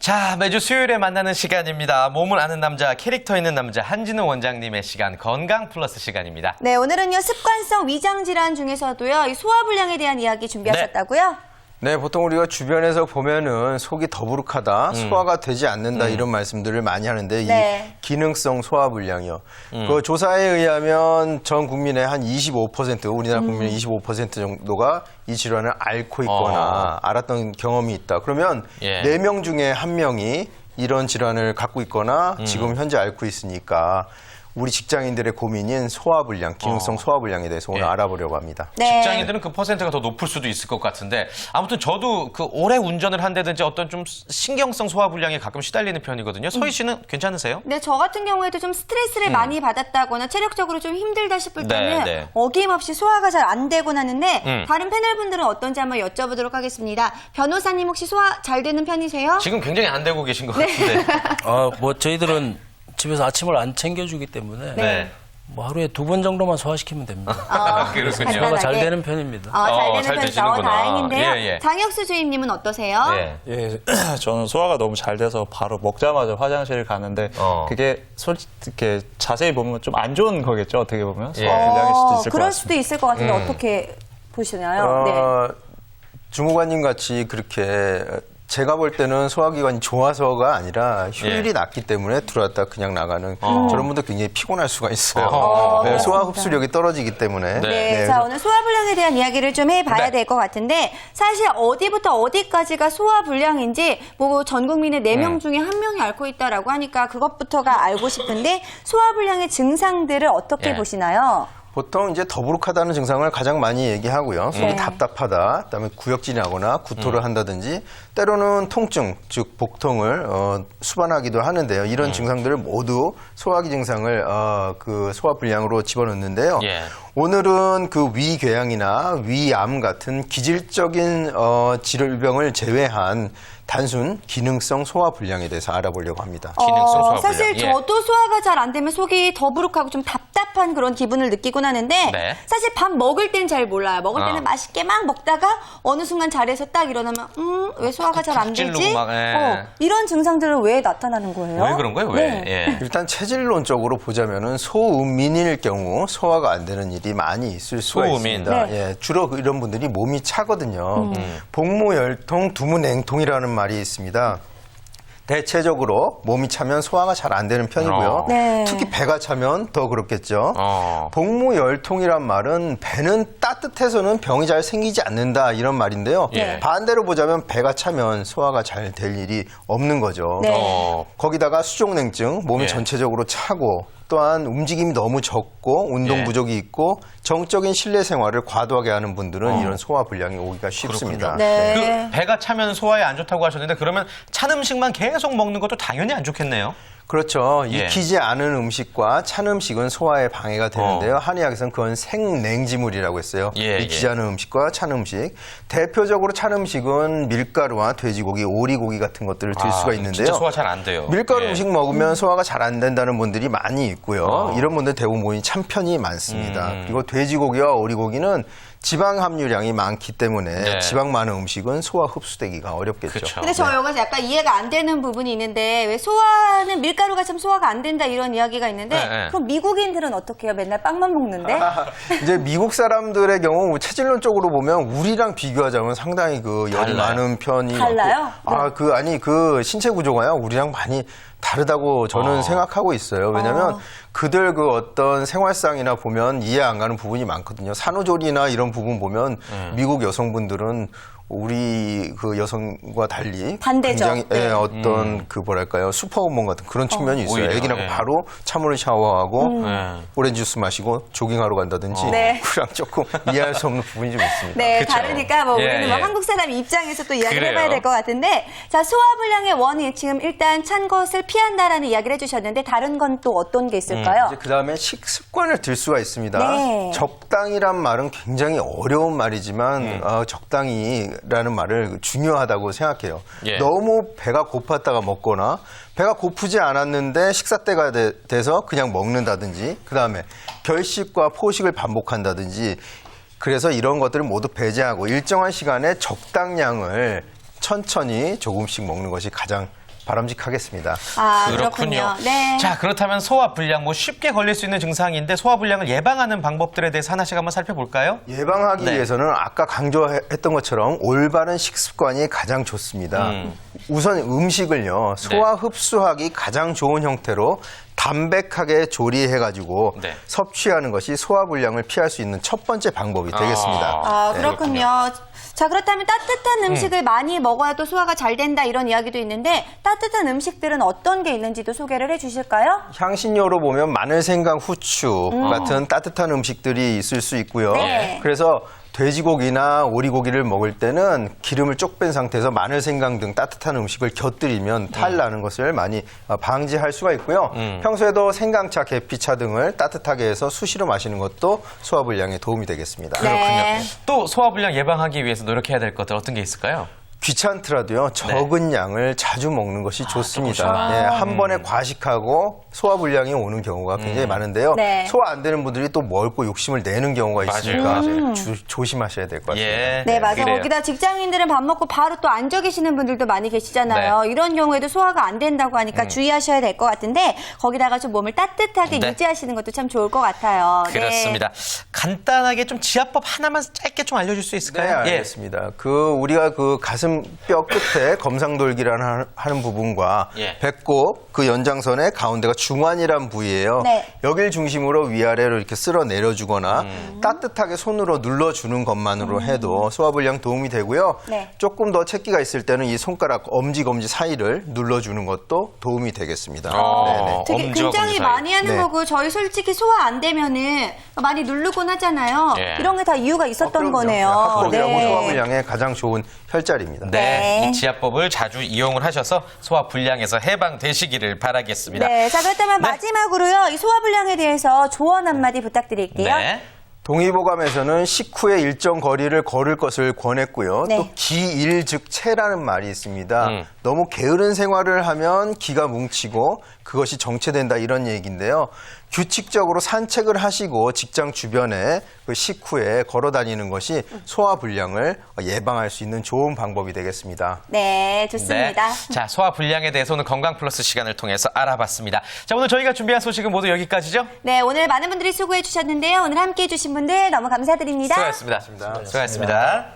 자, 매주 수요일에 만나는 시간입니다. 몸을 아는 남자, 캐릭터 있는 남자 한진우 원장님의 시간, 건강 플러스 시간입니다. 네, 오늘은요 습관성 위장 질환 중에서도요 이 소화불량에 대한 이야기 준비하셨다고요? 네, 보통 우리가 주변에서 보면은 속이 더부룩하다, 소화가 되지 않는다 이런 말씀들을 많이 하는데 네. 이 기능성 소화불량이요. 그 조사에 의하면 전 국민의 한 25%, 우리나라 국민의 25% 정도가 이 질환을 앓고 있거나 알았던 경험이 있다. 그러면 예. 4명 중에 1명이 이런 질환을 갖고 있거나 지금 현재 앓고 있으니까 우리 직장인들의 고민인 소화불량, 기능성 소화불량에 대해서 오늘 예. 알아보려고 합니다. 네. 직장인들은 그 퍼센트가 더 높을 수도 있을 것 같은데 아무튼 저도 그 오래 운전을 한다든지 어떤 좀 신경성 소화불량에 가끔 시달리는 편이거든요. 서희 씨는 괜찮으세요? 네, 저 같은 경우에도 좀 스트레스를 많이 받았다거나 체력적으로 좀 힘들다 싶을 네, 때는 네. 어김없이 소화가 잘 안 되곤 하는데 다른 패널분들은 어떤지 한번 여쭤보도록 하겠습니다. 변호사님 혹시 소화 잘 되는 편이세요? 지금 굉장히 안 되고 계신 것 같은데. 뭐 저희들은 집에서 아침을 안 챙겨주기 때문에 네. 뭐 하루에 2번 정도만 소화시키면 됩니다. 그렇군요. 소화가 잘 간단하게. 되는 편입니다. 잘 잘 되는 편이죠. 되시는구나. 다행인데요. 예, 예. 장혁수 주임님은 어떠세요? 예. 예, 저는 소화가 너무 잘 돼서 바로 먹자마자 화장실을 가는데 그게 솔직히 자세히 보면 좀 안 좋은 거겠죠, 어떻게 보면. 소화불량일 수도 있을 것 그럴 같습니다. 수도 있을 것 같은데 어떻게 보시나요? 네. 주무관님 같이 그렇게 제가 볼 때는 소화기관이 좋아서가 아니라 효율이 예. 낮기 때문에 들어왔다 그냥 나가는 저런 분들 굉장히 피곤할 수가 있어요. 네, 소화 흡수력이 떨어지기 때문에. 네, 자 오늘 소화불량에 대한 이야기를 좀 해봐야 네. 될 것 같은데 사실 어디부터 어디까지가 소화불량인지 뭐 전 국민의 4명 중에 1명이 앓고 있다라고 하니까 그것부터가 알고 싶은데 소화불량의 증상들을 어떻게 예. 보시나요? 보통 이제 더부룩하다는 증상을 가장 많이 얘기하고요. 속이 네. 답답하다, 그다음에 구역질이 나거나 구토를 한다든지 때로는 통증, 즉 복통을 수반하기도 하는데요. 이런 증상들을 모두 소화기 증상을 그 소화불량으로 집어넣는데요. 예. 오늘은 그 위궤양이나 위암 같은 기질적인 질병을 제외한 단순 기능성 소화불량에 대해서 알아보려고 합니다. 기능성 소화불량. 사실 예. 저도 소화가 잘 안 되면 속이 더부룩하고 좀 답답한 그런 기분을 느끼곤 하는데 네. 사실 밥 먹을 땐 잘 몰라요. 먹을 때는 맛있게 막 먹다가 어느 순간 자리에서 딱 일어나면 왜 소화가 잘 안 되지? 찌르고 막, 예. 이런 증상들은 왜 나타나는 거예요? 왜 그런 거예요? 왜? 네. 예. 일단 체질론적으로 보자면은 소음민일 경우 소화가 안 되는 일이 많이 있을 수가 소음인. 있습니다. 네. 예, 주로 이런 분들이 몸이 차거든요. 복무열통, 두무냉통이라는 말이 있습니다. 대체적으로 몸이 차면 소화가 잘 안 되는 편이고요. 네. 특히 배가 차면 더 그렇겠죠. 어. 복무열통이란 말은 배는 따뜻해서는 병이 잘 생기지 않는다 이런 말인데요. 예. 반대로 보자면 배가 차면 소화가 잘 될 일이 없는 거죠. 네. 거기다가 수족냉증, 몸이 예. 전체적으로 차고 또한 움직임이 너무 적고 운동 예. 부족이 있고 정적인 실내 생활을 과도하게 하는 분들은 이런 소화불량이 오기가 쉽습니다. 네. 그 배가 차면 소화에 안 좋다고 하셨는데 그러면 찬 음식만 계속 먹는 것도 당연히 안 좋겠네요. 그렇죠. 예. 익히지 않은 음식과 찬 음식은 소화에 방해가 되는데요. 한의학에서는 그건 생냉지물이라고 했어요. 예, 익히지 예. 않은 음식과 찬 음식. 대표적으로 찬 음식은 밀가루와 돼지고기, 오리고기 같은 것들을 들 수가 있는데요. 진짜 소화 잘 안 돼요. 밀가루 예. 음식 먹으면 소화가 잘 안 된다는 분들이 많이 있고요. 이런 분들 대부분 몸이 찬 편이 많습니다. 그리고 돼지고기와 오리고기는 지방 함유량이 많기 때문에 네. 지방 많은 음식은 소화 흡수되기가 어렵겠죠. 그쵸. 근데 저 여기서 약간 이해가 안 되는 부분이 있는데 왜 소화는 밀가루가 참 소화가 안 된다 이런 이야기가 있는데 네, 네. 그럼 미국인들은 어떻게 해요? 맨날 빵만 먹는데? 이제 미국 사람들의 경우 체질론적으로 보면 우리랑 비교하자면 상당히 그 열이 달라요? 많은 편이 달라요? 그 신체 구조가요 우리랑 많이 다르다고 저는 생각하고 있어요. 왜냐하면 그들 그 어떤 생활상이나 보면 이해 안 가는 부분이 많거든요. 산후조리나 이런 부분 보면 미국 여성분들은 우리 그 여성과 달리 반대죠. 굉장히 네. 어떤 그 뭐랄까요 슈퍼우먼 같은 그런 측면이 있어요. 오히려, 애기 낳고 예. 바로 찬물을 샤워하고 네. 오렌지 주스 마시고 조깅하러 간다든지 네. 그랑 조금 이해할 수 없는 부분이 좀 있습니다. 네, 그쵸. 다르니까 뭐 예, 우리는 뭐 예. 한국 사람 입장에서 또 이야기를 그래요. 해봐야 될 것 같은데 자 소화불량의 원인 지금 일단 찬 것을 피한다라는 이야기를 해주셨는데 다른 건 또 어떤 게 있을까요? 이제 그다음에 식습관을 들 수가 있습니다. 네. 적당이란 말은 굉장히 어려운 말이지만 적당히라는 말을 중요하다고 생각해요. 예. 너무 배가 고팠다가 먹거나 배가 고프지 않았는데 식사 때가 돼서 그냥 먹는다든지 그다음에 결식과 포식을 반복한다든지 그래서 이런 것들을 모두 배제하고 일정한 시간에 적당량을 천천히 조금씩 먹는 것이 가장 바람직하겠습니다. 아, 그렇군요. 네. 자, 그렇다면 소화불량, 뭐 쉽게 걸릴 수 있는 증상인데 소화불량을 예방하는 방법들에 대해서 하나씩 한번 살펴볼까요? 예방하기 네. 위해서는 아까 강조했던 것처럼 올바른 식습관이 가장 좋습니다. 우선 음식을요, 소화 흡수하기 가장 좋은 형태로 담백하게 조리해가지고 네. 섭취하는 것이 소화불량을 피할 수 있는 첫 번째 방법이 되겠습니다. 아, 네. 그렇군요. 자, 그렇다면 따뜻한 음식을 많이 먹어야 또 소화가 잘 된다 이런 이야기도 있는데 따뜻한 음식들은 어떤 게 있는지도 소개를 해 주실까요? 향신료로 보면 마늘, 생강, 후추 같은 따뜻한 음식들이 있을 수 있고요. 네. 그래서 돼지고기나 오리고기를 먹을 때는 기름을 쪽 뺀 상태에서 마늘, 생강 등 따뜻한 음식을 곁들이면 탈 나는 것을 많이 방지할 수가 있고요. 평소에도 생강차, 계피차 등을 따뜻하게 해서 수시로 마시는 것도 소화불량에 도움이 되겠습니다. 네. 또 소화불량 예방하기 위해서 노력해야 될 것들 어떤 게 있을까요? 귀찮더라도요, 적은 양을 자주 먹는 것이 좋습니다. 조금씩만. 예, 한 번에 과식하고 소화불량이 오는 경우가 굉장히 많은데요. 네. 소화 안 되는 분들이 또 먹고 욕심을 내는 경우가 있으니까 맞아요. 조심하셔야 될 것 같습니다. 예. 네, 맞아요. 그래요. 거기다 직장인들은 밥 먹고 바로 또 앉아 계시는 분들도 많이 계시잖아요. 네. 이런 경우에도 소화가 안 된다고 하니까 주의하셔야 될 것 같은데 거기다가 좀 몸을 따뜻하게 네. 유지하시는 것도 참 좋을 것 같아요. 네. 그렇습니다. 간단하게 좀 지압법 하나만 짧게 좀 알려줄 수 네, 있을까요? 알겠습니다. 우리가 가슴뼈 끝에 검상돌기라는 하는 부분과 예. 배꼽 그 연장선의 가운데가 중환이란 부위예요. 네. 여기를 중심으로 위아래로 이렇게 쓸어 내려주거나 따뜻하게 손으로 눌러주는 것만으로 해도 소화불량 도움이 되고요. 네. 조금 더 채기가 있을 때는 이 손가락 엄지, 검지 사이를 눌러주는 것도 도움이 되겠습니다. 네네. 되게 엄지와 굉장히 검지 사이. 많이 하는 네. 거고 저희 솔직히 소화 안 되면은 많이 누르곤 하잖아요. 예. 이런 게 다 이유가 있었던 그럼요. 거네요. 합법이라고 소화불량에 가장 좋은 혈자리입니다. 네. 네. 이 지압법을 자주 이용을 하셔서 소화불량에서 해방되시기를 바라겠습니다. 네, 자 그렇다면 네. 마지막으로요 이 소화불량에 대해서 조언 한마디 부탁드릴게요. 네. 동의보감에서는 식후에 일정 거리를 걸을 것을 권했고요. 네. 또 기일즉체라는 말이 있습니다. 너무 게으른 생활을 하면 기가 뭉치고 그것이 정체된다 이런 얘기인데요. 규칙적으로 산책을 하시고 직장 주변에 그 식후에 걸어 다니는 것이 소화불량을 예방할 수 있는 좋은 방법이 되겠습니다. 네, 좋습니다. 네. 자, 소화불량에 대해서 오늘 건강플러스 시간을 통해서 알아봤습니다. 자, 오늘 저희가 준비한 소식은 모두 여기까지죠? 네, 오늘 많은 분들이 수고해 주셨는데요. 오늘 함께해 주신 분들 너무 감사드립니다. 수고하셨습니다. 수고하셨습니다.